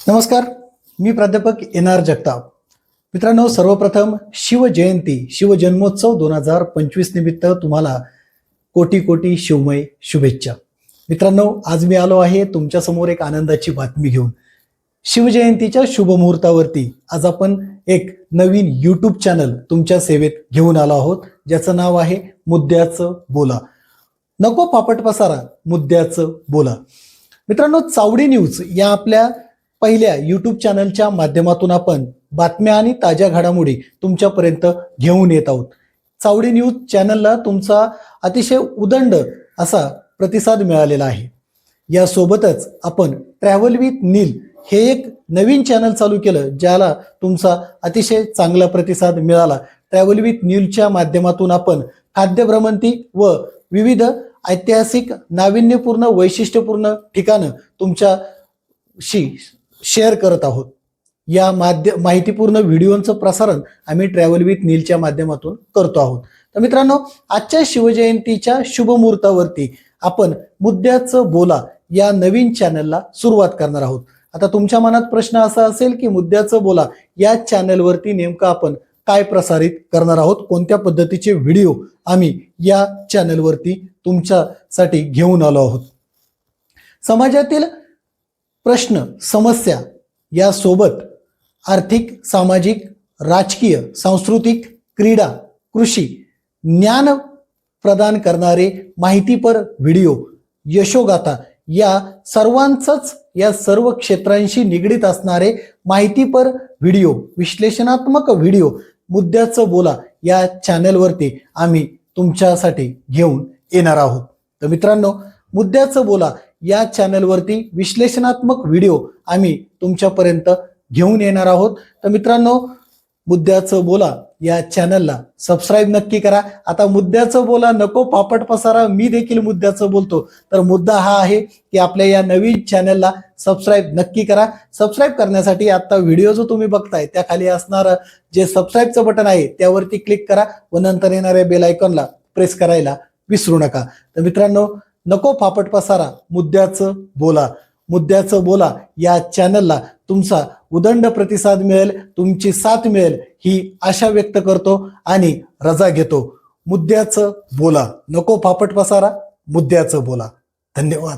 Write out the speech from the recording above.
नमस्कार, मी प्राध्यापक NR जगताप. मित्रांनो, सर्वप्रथम शिवजयंती शिवजन्मोत्सव 2025 निमित्त तुम्हाला कोटी कोटी शिवमय शुभेच्छा. मित्रांनो, आज मी आलो आहे तुमच्या समोर एक आनंदाची बातमी घेऊन. शिवजयंतीच्या शुभ मुहूर्तावरती आज आपण एक नवीन YouTube चॅनल तुमच्या सेवेत घेऊन आलो आहोत, ज्याचं नाव आहे मुद्द्याचं बोला. नको फापट पसारा, मुद्द्याचं बोला. मित्रांनो, चावडी न्यूज या आपल्या पहिल्या YouTube चॅनलच्या माध्यमातून आपण बातम्या आणि ताज्या घडामोडी तुमच्यापर्यंत घेऊन येत आहोत. चावडी न्यूज चॅनलला तुमचा अतिशय उदंड असा प्रतिसाद मिळालेला आहे. यासोबतच आपण ट्रॅव्हल विथ नील हे एक नवीन चॅनल चालू केलं, ज्याला तुमचा अतिशय चांगला प्रतिसाद मिळाला. ट्रॅव्हल विथ नीलच्या माध्यमातून आपण खाद्य भ्रमंती व विविध ऐतिहासिक नाविन्यपूर्ण वैशिष्ट्यपूर्ण ठिकाणं तुमच्याशी शेअर करत आहोत. या माहितीपूर्ण व्हिडिओचं प्रसारण आम्ही ट्रॅव्हल विथ नीलच्या माध्यमातून करतो आहोत. तर मित्रांनो, आजच्या शिवजयंतीच्या शुभ मुहूर्तावरती आपण मुद्द्याचं बोला या नवीन चॅनलला सुरुवात करणार आहोत. आता तुमच्या मनात प्रश्न असा असेल की मुद्द्याचं बोला या चॅनलवरती नेमकं आपण काय प्रसारित करणार आहोत, कोणत्या पद्धतीचे व्हिडिओ आम्ही या चॅनलवरती तुमच्यासाठी घेऊन आलो आहोत. समाजातील प्रश्न समस्या यासोबत आर्थिक, सामाजिक, राजकीय, सांस्कृतिक, क्रीडा, कृषी, ज्ञान प्रदान करणारे माहितीपर व्हिडिओ, यशोगाथा या सर्वांचंच या सर्व क्षेत्रांशी निगडीत असणारे माहितीपर व्हिडिओ, विश्लेषणात्मक व्हिडिओ मुद्द्याचं बोला या चॅनलवरती आम्ही तुमच्यासाठी घेऊन येणार आहोत. तर मित्रांनो, मुद्द्याचं बोला या चॅनलवरती विश्लेषणात्मक व्हिडिओ आम्ही तुमच्यापर्यंत घेऊन येणार आहोत. तर मित्रांनो, मुद्द्याचं बोला या चॅनलला सबस्क्राईब नक्की करा. आता मुद्द्याचं बोला नको फापट पसारा, मी देखील मुद्द्याचं बोलतो. तर मुद्दा हा आहे की आपल्या या नवीन चॅनलला सबस्क्राईब नक्की करा. सबस्क्राईब करण्यासाठी आता व्हिडिओ जो तुम्ही बघताय त्या खाली असणारं जे सबस्क्राईबचं बटन आहे त्यावरती क्लिक करा व नंतर येणाऱ्या बेल आयकॉनला प्रेस करायला विसरू नका. तर मित्रांनो, नको फापट पसारा, मुद्द्याचं बोला. मुद्द्याचं बोला या चॅनलला तुमचा उदंड प्रतिसाद मिळेल, तुमची साथ मिळेल ही आशा व्यक्त करतो आणि रजा घेतो. मुद्द्याचं बोला, नको फापट पसारा, मुद्द्याचं बोला. धन्यवाद.